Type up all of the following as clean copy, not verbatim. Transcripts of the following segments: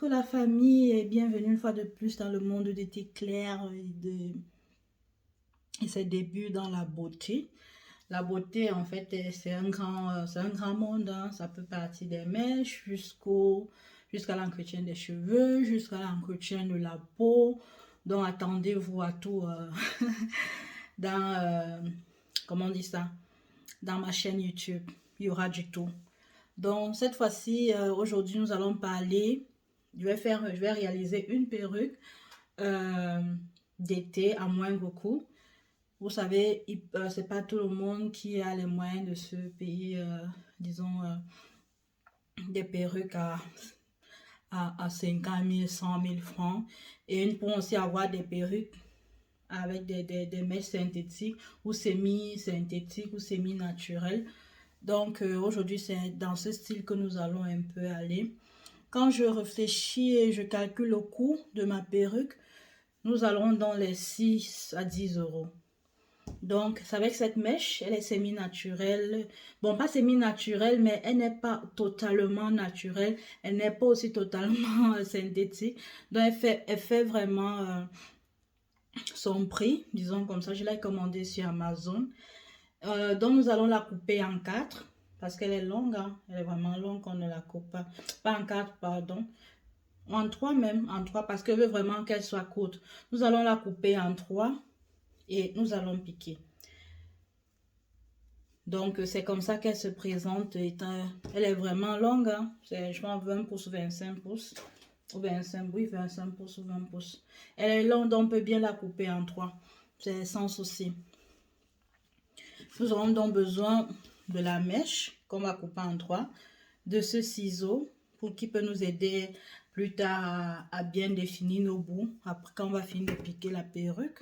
la famille et bienvenue une fois de plus dans le monde des thés clairs et ses débuts dans la beauté. La beauté, en fait, c'est un grand monde, hein. Ça peut partir des mèches jusqu'à l'entretien des cheveux, jusqu'à l'entretien de la peau. Donc, attendez-vous à tout dans, comment on dit ça, dans ma chaîne YouTube. Il y aura du tout. Donc, cette fois-ci, aujourd'hui, nous allons parler. Je vais réaliser une perruque euh, d'été à moindre coût. Vous savez, c'est pas tout le monde qui a les moyens de se payer, disons, des perruques à 50 000, 100 000 francs. Et ils pourront aussi avoir des perruques avec des mèches synthétiques ou semi-synthétiques ou semi-naturelles. Donc, aujourd'hui, c'est dans ce style que nous allons un peu aller. Quand je réfléchis et je calcule le coût de ma perruque, nous allons dans les 6 à 10 euros. Donc, c'est avec cette mèche, elle est semi-naturelle. Bon, pas semi-naturelle, mais elle n'est pas totalement naturelle. Elle n'est pas aussi totalement synthétique. Donc, elle fait vraiment son prix, disons comme ça. Je l'ai commandé sur Amazon. Donc, nous allons la couper en 4 parce qu'elle est longue. Hein. Elle est vraiment longue, on ne la coupe pas. Pas en 4, pardon. En 3 même, en 3 parce que je veux vraiment qu'elle soit courte. Nous allons la couper en 3 et nous allons piquer. Donc, c'est comme ça qu'elle se présente. Elle est vraiment longue. Hein. C'est, je pense, 20 pouces, 25 pouces. Ou 25, oui, 25 pouces ou 20 pouces. Elle est longue, donc on peut bien la couper en 3. C'est sans souci. Nous aurons donc besoin de la mèche qu'on va couper en 3. De ce ciseau qui peut nous aider plus tard à bien définir nos bouts. Après, quand on va finir de piquer la perruque.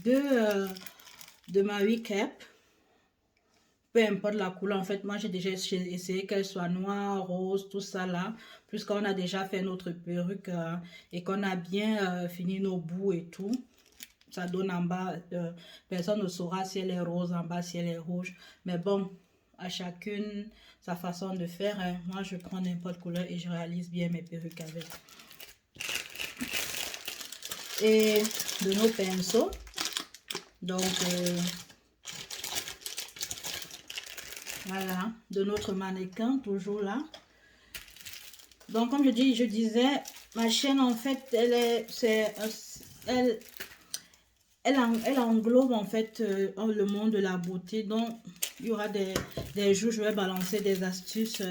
De ma Recap, peu importe la couleur, en fait, moi j'ai déjà essayé qu'elle soit noire, rose, tout ça là, puisqu'on a déjà fait notre perruque et qu'on a bien fini nos bouts et tout, ça donne en bas, personne ne saura si elle est rose en bas, si elle est rouge, mais bon, à chacune sa façon de faire, hein. Moi je prends n'importe couleur et je réalise bien mes perruques avec. Et de nos pinceaux, donc voilà, de notre mannequin, toujours là. Donc, comme je disais, ma chaîne, en fait, elle englobe, en fait, le monde de la beauté. Donc, il y aura des jours, je vais balancer des astuces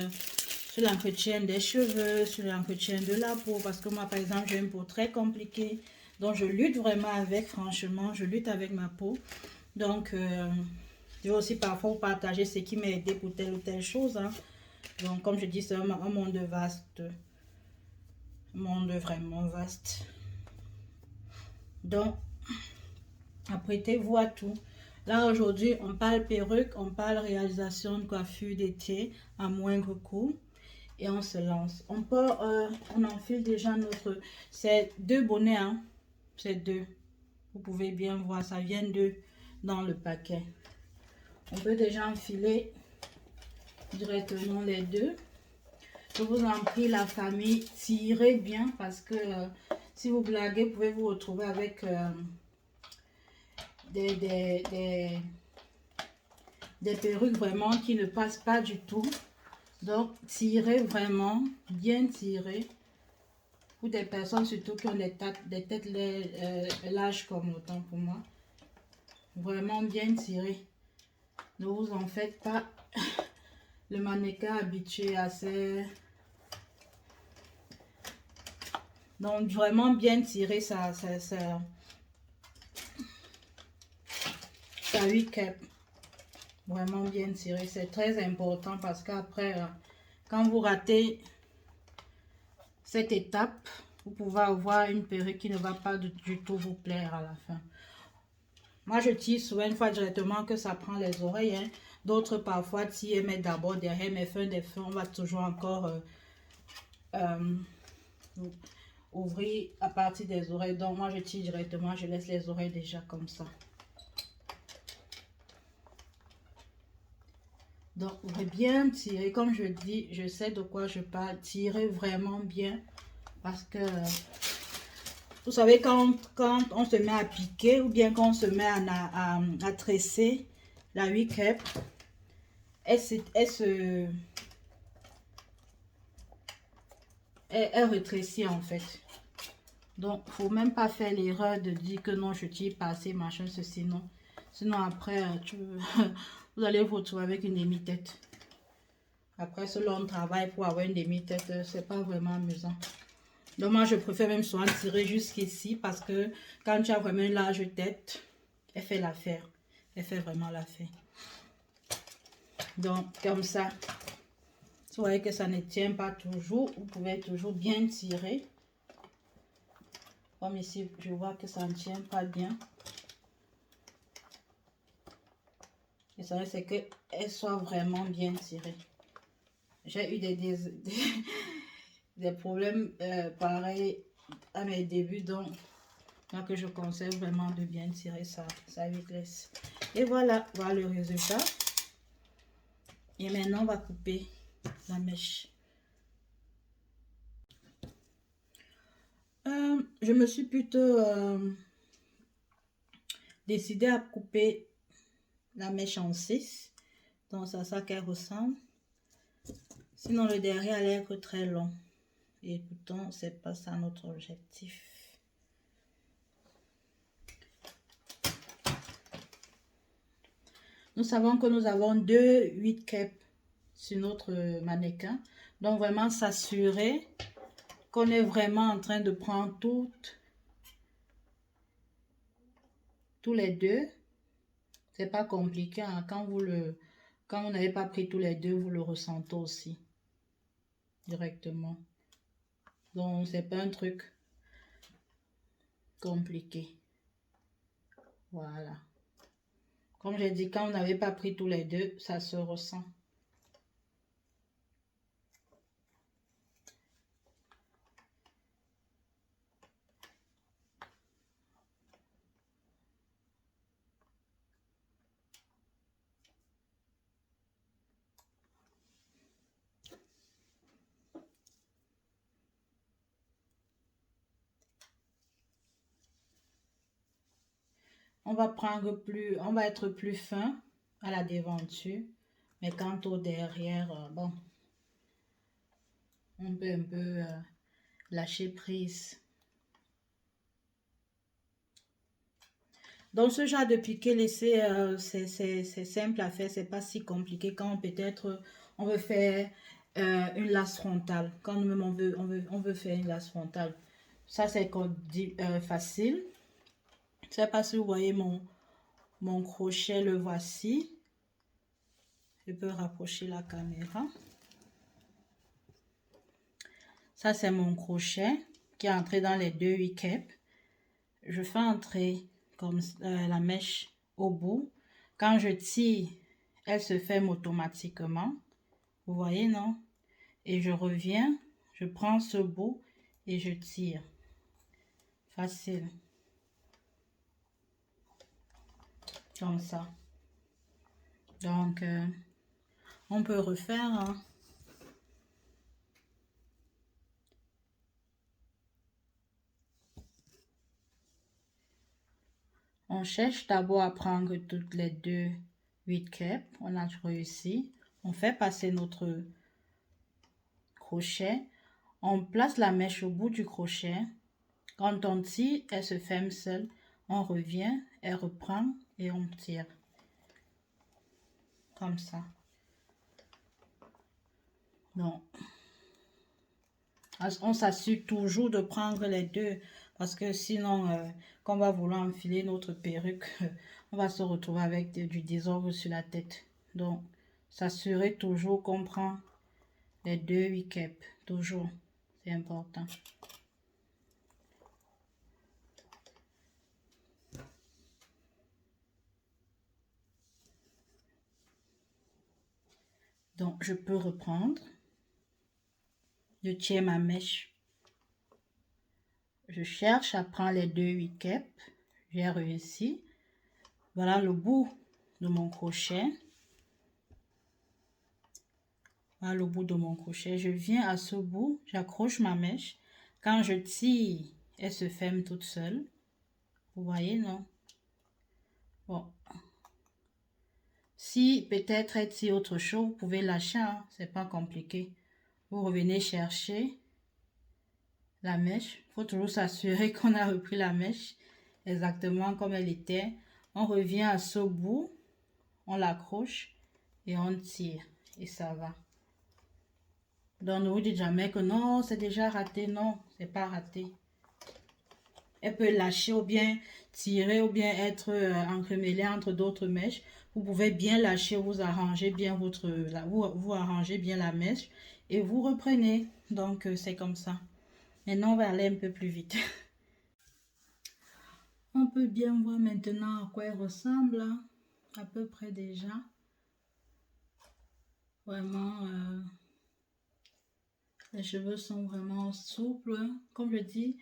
sur l'entretien des cheveux, sur l'entretien de la peau. Parce que moi, par exemple, j'ai une peau très compliquée. Donc, je lutte vraiment avec, franchement, je lutte avec ma peau. Donc, je vais aussi parfois vous partager ce qui m'a aidé pour telle ou telle chose. Hein. Donc, comme je dis, c'est un monde vaste. Un monde vraiment vaste. Donc, apprêtez-vous à tout. Là, aujourd'hui, on parle perruque, on parle réalisation de coiffure d'été à moindre coût. Et on se lance. On enfile déjà notre... C'est 2 bonnets, hein. C'est 2. Vous pouvez bien voir, ça vient de dans le paquet. On peut déjà enfiler directement les 2. Je vous en prie, la famille, tirez bien parce que si vous blaguez, vous pouvez vous retrouver avec des perruques vraiment qui ne passent pas du tout. Donc, tirez vraiment, bien tirez. Pour des personnes surtout qui ont des têtes larges comme autant pour moi. Vraiment bien tiré. Ne vous en faites pas. Le mannequin habitué à ces... Donc, vraiment bien tiré ça recap. Vraiment bien tiré. C'est très important parce qu'après, quand vous ratez cette étape, vous pouvez avoir une perruque qui ne va pas du tout vous plaire à la fin. Moi, je tire souvent une fois directement que ça prend les oreilles. Hein. D'autres, parfois, tirent, mais d'abord derrière mes fins des fins, on va toujours encore ouvrir à partir des oreilles. Donc, moi, je tire directement, je laisse les oreilles déjà comme ça. Donc, vous pouvez bien tirer. Comme je dis, je sais de quoi je parle. Tirer vraiment bien. Parce que, vous savez, quand on se met à piquer ou bien quand on se met à tresser la week-cap, elle rétrécit en fait. Donc, faut même pas faire l'erreur de dire que non, je tire pas assez, machin, ceci, non. Sinon, après, vous allez vous retrouver avec une demi-tête. Après ce long travail pour avoir une demi-tête, c'est pas vraiment amusant. Donc, moi, je préfère même souvent tirer jusqu'ici parce que quand tu as vraiment une large tête, elle fait l'affaire. Elle fait vraiment l'affaire. Donc, comme ça, vous voyez que ça ne tient pas toujours. Vous pouvez toujours bien tirer. Comme ici, je vois que ça ne tient pas bien. Et ça, c'est qu'elle soit vraiment bien tirée. J'ai eu des problèmes pareils à mes débuts. Donc, moi que je conseille vraiment de bien tirer sa vitesse. Et voilà le résultat. Et maintenant, on va couper la mèche. Je me suis plutôt décidé à couper la mèche en 6. Donc, c'est à ça qu'elle ressemble. Sinon, le derrière allait être très long. Et pourtant, c'est pas ça notre objectif. Nous savons que nous avons 2 8 caps sur notre mannequin. Donc, vraiment s'assurer qu'on est vraiment en train de prendre tous les deux. C'est pas compliqué. Hein? Quand vous n'avez pas pris tous les deux, vous le ressentez aussi directement. Donc, c'est pas un truc compliqué. Voilà. Comme j'ai dit, quand vous n'avez pas pris tous les deux, ça se ressent. On va être plus fin à la devanture. Mais quant au derrière, bon, on peut un peu lâcher prise. Donc, ce genre de piqué, c'est simple à faire, c'est pas si compliqué. Quand peut-être on veut faire une lace frontale, quand nous-mêmes on veut faire une lace frontale, ça c'est facile. Je sais pas si vous voyez mon crochet, le voici. Je peux rapprocher la caméra. Ça c'est mon crochet qui est entré dans les 2 8 caps. Je fais entrer comme la mèche au bout. Quand je tire, elle se ferme automatiquement. Vous voyez, non? Et je reviens, je prends ce bout et je tire. Facile. Comme ça. Donc, on peut refaire. Hein. On cherche d'abord à prendre toutes les 2 8 caps. On a réussi. On fait passer notre crochet. On place la mèche au bout du crochet. Quand on tire, elle se ferme seule. On revient, elle reprend et on tire. Comme ça. Donc, on s'assure toujours de prendre les deux. Parce que sinon, quand on va vouloir enfiler notre perruque, on va se retrouver avec du désordre sur la tête. Donc, s'assurer toujours qu'on prend les 2 8 caps. Toujours. C'est important. Donc, je peux reprendre. Je tiens ma mèche. Je cherche à prendre les 2 8 caps. J'ai réussi. Voilà le bout de mon crochet. Voilà le bout de mon crochet. Je viens à ce bout, j'accroche ma mèche. Quand je tire, elle se ferme toute seule. Vous voyez, non? Bon. Si peut-être elle tire autre chose, vous pouvez lâcher, hein? C'est pas compliqué. Vous revenez chercher la mèche. Il faut toujours s'assurer qu'on a repris la mèche exactement comme elle était. On revient à ce bout, on l'accroche et on tire. Et ça va. Donc ne vous dites jamais que non, c'est déjà raté. Non, c'est pas raté. Elle peut lâcher ou bien tirer ou bien être entremêlée entre d'autres mèches. Vous pouvez bien lâcher, vous arrangez bien vous arrangez bien la mèche et vous reprenez. Donc c'est comme ça. Maintenant on va aller un peu plus vite. On peut bien voir maintenant à quoi elle ressemble, hein, à peu près déjà. Vraiment, les cheveux sont vraiment souples. Hein. Comme je dis,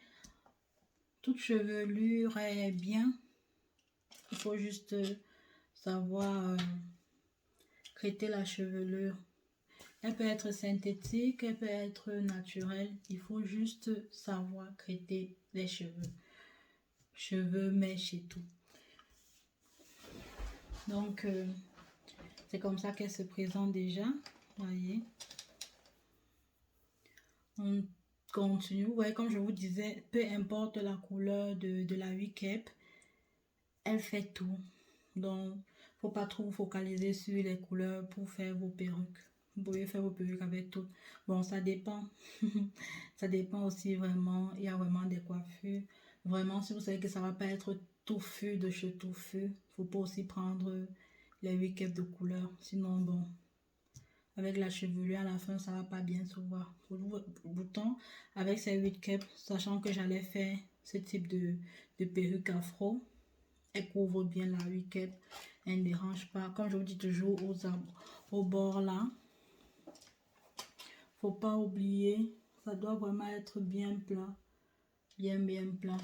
toute chevelure est bien. Il faut juste savoir traiter la chevelure. Elle peut être synthétique, elle peut être naturelle. Il faut juste savoir traiter les cheveux. Cheveux, mèches et tout. Donc, c'est comme ça qu'elle se présente déjà. Voyez. On continue. Vous voyez, comme je vous disais, peu importe la couleur de la wig-cap, elle fait tout. Donc, faut pas trop vous focaliser sur les couleurs pour faire vos perruques. Vous pouvez faire vos perruques avec tout. Bon, ça dépend. Ça dépend aussi vraiment. Il y a vraiment des coiffures. Vraiment, si vous savez que ça va pas être touffu de chez touffu, faut pas aussi prendre les wig-cap de couleur. Sinon, bon, avec la chevelure à la fin, ça va pas bien se voir. Pourtant, avec ces wig-cap, sachant que j'allais faire ce type de perruque afro, elle couvre bien la wig-cap, elle ne dérange pas. Comme je vous dis toujours au bord là, faut pas oublier, ça doit vraiment être bien plat, bien plat.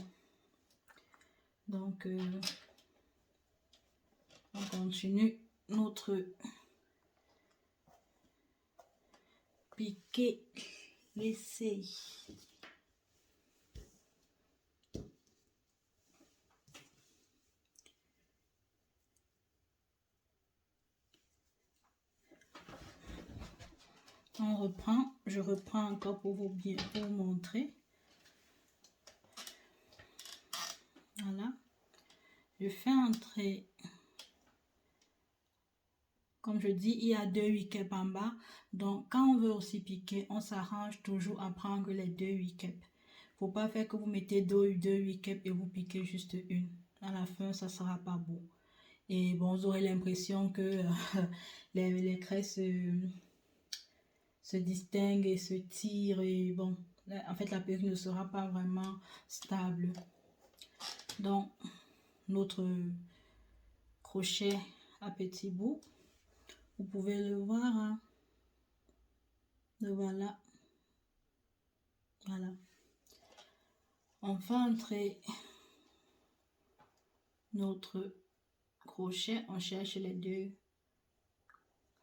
Donc, on continue notre piqué l'essai. On reprend, je reprends encore pour vous montrer. Voilà, je fais entrer, comme je dis, il y a 2 wig-cap en bas, donc quand on veut aussi piquer, on s'arrange toujours à prendre les 2 wig-cap. Faut pas faire que vous mettez 2 wig-cap et vous piquez juste une. À la fin, ça sera pas beau. Et bon, vous aurez l'impression que les tresses se distinguent et se tirent et bon, en fait la perruque ne sera pas vraiment stable. Donc notre crochet à petits bouts, vous pouvez le voir, hein. Le voilà. Voilà, on fait entrer notre crochet, on cherche les 2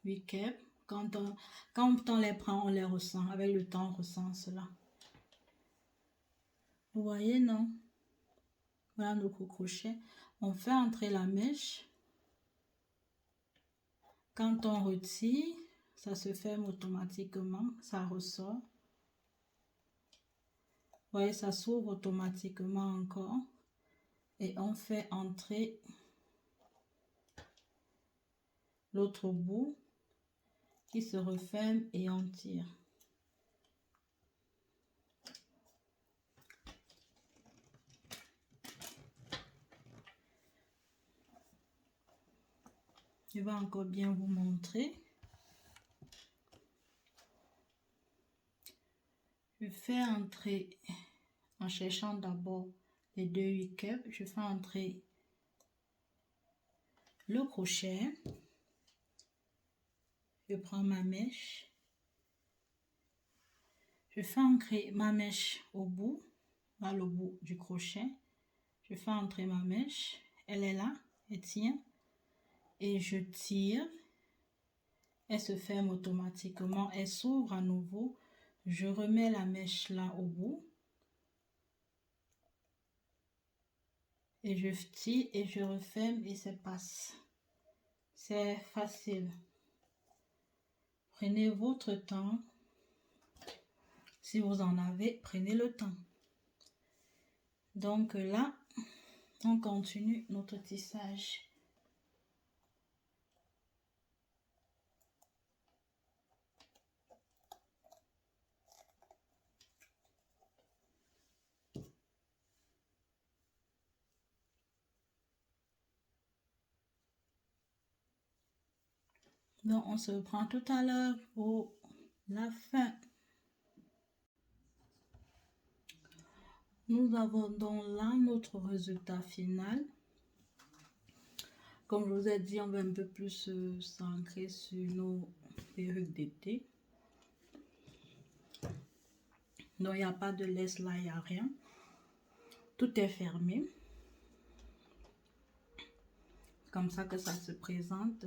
wig-cap. Quand on les prend, on les ressent. Avec le temps, on ressent cela. Vous voyez, non? Voilà notre crochet. On fait entrer la mèche. Quand on retire, ça se ferme automatiquement. Ça ressort. Vous voyez, ça s'ouvre automatiquement encore. Et on fait entrer l'autre bout qui se referme et on tire. Je vais encore bien vous montrer. Je fais entrer, en cherchant d'abord les 2 wig-cap, je fais entrer le crochet. Je prends ma mèche. Je fais entrer ma mèche au bout, là le bout du crochet. Je fais entrer ma mèche. Elle est là, elle tient. Et je tire. elle se ferme automatiquement, elle s'ouvre à nouveau. Je remets la mèche là au bout. Et je tire et je referme et ça passe. C'est facile. Prenez votre temps. Si vous en avez, prenez le temps. Donc là, on continue notre tissage. Donc, on se reprend tout à l'heure pour la fin. Nous avons donc là notre résultat final. Comme je vous ai dit, on va un peu plus s'ancrer sur nos perruques d'été. Donc, il n'y a pas de laisse là, il n'y a rien. Tout est fermé. Comme ça que ça se présente.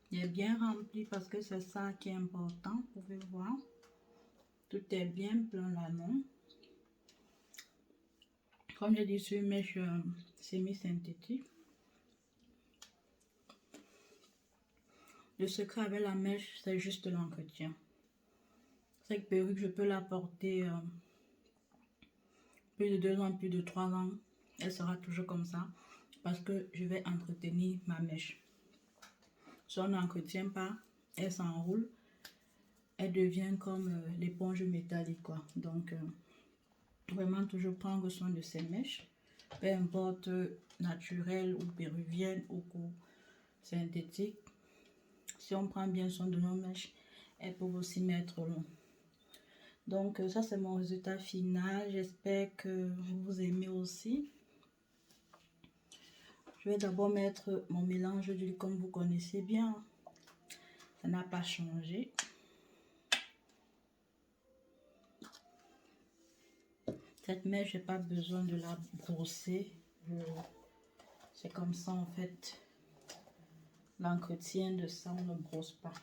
Il est bien rempli parce que c'est ça qui est important. Vous pouvez voir. Tout est bien plein là, non? Comme je dis, sur une mèche semi-synthétique. Le secret avec la mèche, c'est juste l'entretien. Cette perruque, je peux la porter plus de 2 ans, plus de 3 ans. Elle sera toujours comme ça parce que je vais entretenir ma mèche. Si on n'entretient pas, elle s'enroule. Elle devient comme l'éponge métallique, quoi. Donc, vraiment toujours prendre soin de ces mèches. Peu importe naturelle ou péruvienne ou synthétique. Si on prend bien soin de nos mèches, elles peuvent aussi mettre long. Donc ça c'est mon résultat final. J'espère que vous aimez aussi. Je vais d'abord mettre mon mélange d'huile comme vous connaissez bien. Ça n'a pas changé. Cette mèche, j'ai pas besoin de la brosser. C'est comme ça en fait. L'entretien de ça, on ne brosse pas.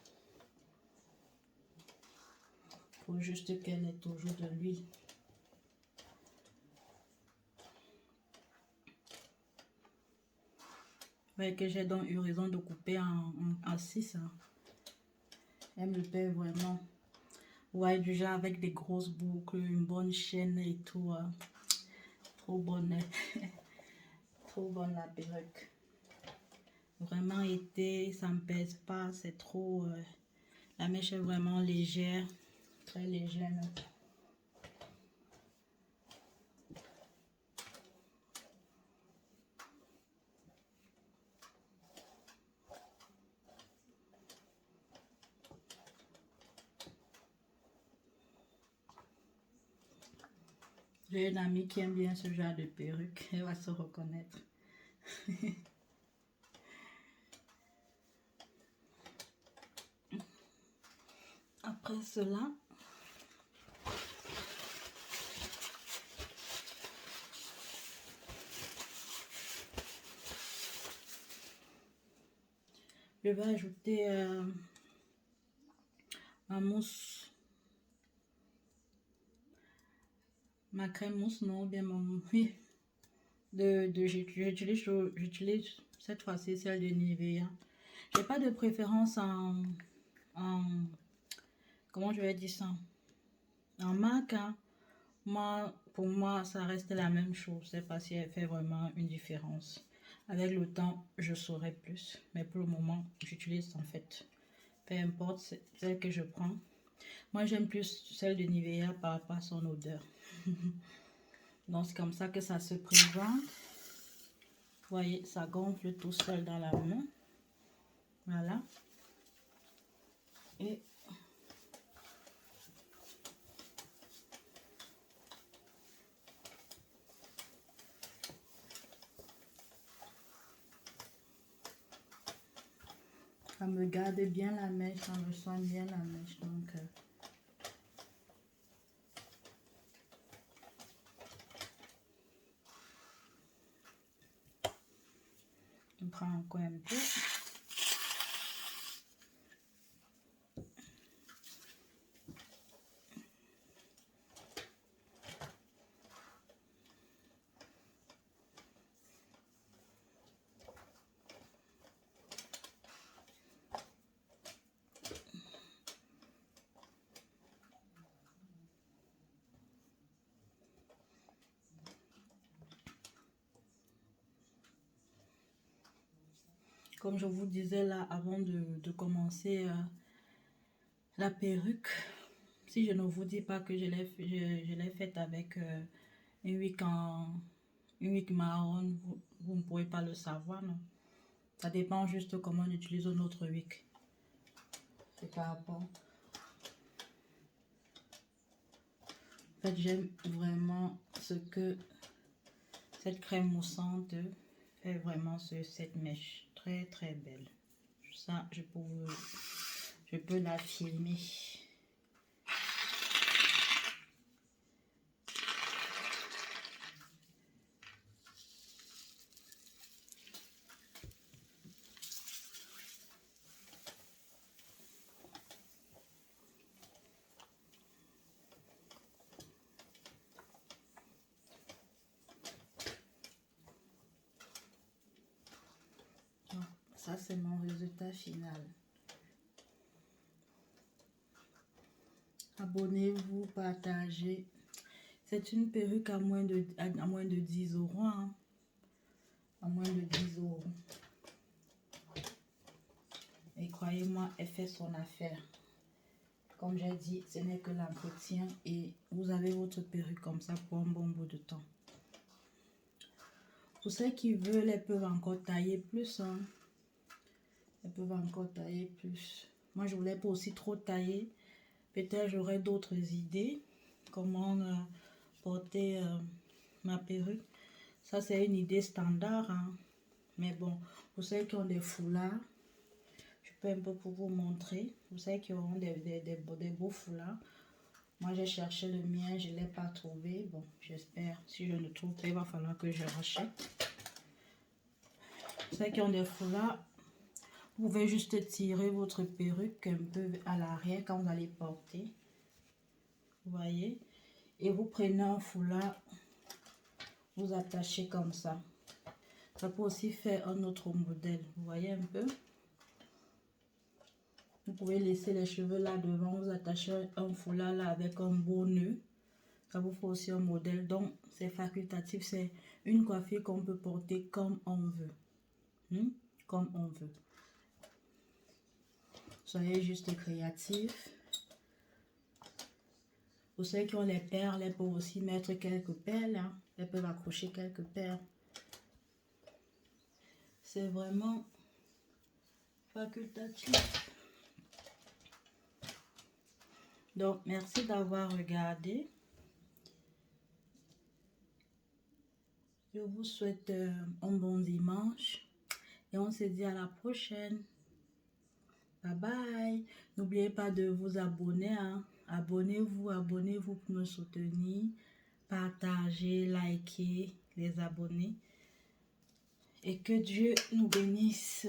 Il faut juste qu'elle ait toujours de l'huile. Vous voyez que j'ai donc eu raison de couper en 6. Hein. Elle me plaît vraiment. Ouais, du genre avec des grosses boucles, une bonne chaîne et tout. Trop bonne. Trop bonne la perruque. Vraiment été, ça me pèse pas, c'est trop. La mèche est vraiment légère, très légère. J'ai une amie qui aime bien ce genre de perruque, elle va se reconnaître. Après cela, je vais ajouter ma mousse, ma crème mousse, non, bien mon oui, j'utilise cette fois-ci celle de Nivea. J'ai pas de préférence en comment je vais dire ça, en marque. Hein. Pour moi, ça reste la même chose. Je sais pas si elle fait vraiment une différence. Avec le temps, je saurai plus. Mais pour le moment, j'utilise en fait. Peu importe celle que je prends. Moi, j'aime plus celle de Nivea par rapport à son odeur. Donc, c'est comme ça que ça se présente. Vous voyez, ça gonfle tout seul dans la main. Voilà. Et ça me garde bien la mèche, ça me soigne bien la mèche. Donc, on prend encore un peu. comme je vous disais là avant de commencer la perruque, si je ne vous dis pas que je l'ai faite avec une wig marron, vous ne pourrez pas le savoir, non? Ça dépend juste comment on utilise notre wig. C'est par rapport. En fait, j'aime vraiment ce que cette crème moussante fait vraiment cette mèche. Très très belle. Ça, je peux la filmer. Ça, c'est mon résultat final. Abonnez-vous, partagez. C'est une perruque à moins de 10 euros. Hein. À moins de 10 euros. Et croyez-moi, elle fait son affaire. Comme j'ai dit, ce n'est que l'entretien et vous avez votre perruque comme ça pour un bon bout de temps. Pour ceux qui veulent, elles peuvent encore tailler plus. Hein. Elles peuvent encore tailler plus. Moi, je voulais pas aussi trop tailler. Peut-être j'aurai d'autres idées. Comment porter ma perruque. Ça, c'est une idée standard. Hein. Mais bon, pour ceux qui ont des foulards, je peux un peu pour vous montrer. Pour ceux qui auront des beaux foulards. Moi, j'ai cherché le mien, je ne l'ai pas trouvé. Bon, j'espère. Si je ne trouve pas, il va falloir que je rachète. Ceux qui ont des foulards, vous pouvez juste tirer votre perruque un peu à l'arrière quand vous allez porter. Vous voyez? Et vous prenez un foulard, vous attachez comme ça. Ça peut aussi faire un autre modèle. Vous voyez un peu? Vous pouvez laisser les cheveux là devant, vous attachez un foulard là avec un beau nœud. Ça vous fait aussi un modèle. Donc, c'est facultatif. C'est une coiffure qu'on peut porter comme on veut. Comme on veut. Soyez juste créatifs. Pour ceux qui ont les perles, elles peuvent aussi mettre quelques perles. Hein. Elles peuvent accrocher quelques perles. C'est vraiment facultatif. Donc, merci d'avoir regardé. Je vous souhaite un bon dimanche. Et on se dit à la prochaine. Bye bye. N'oubliez pas de vous abonner. Hein. Abonnez-vous pour me soutenir. Partagez, likez, les abonnés. Et que Dieu nous bénisse.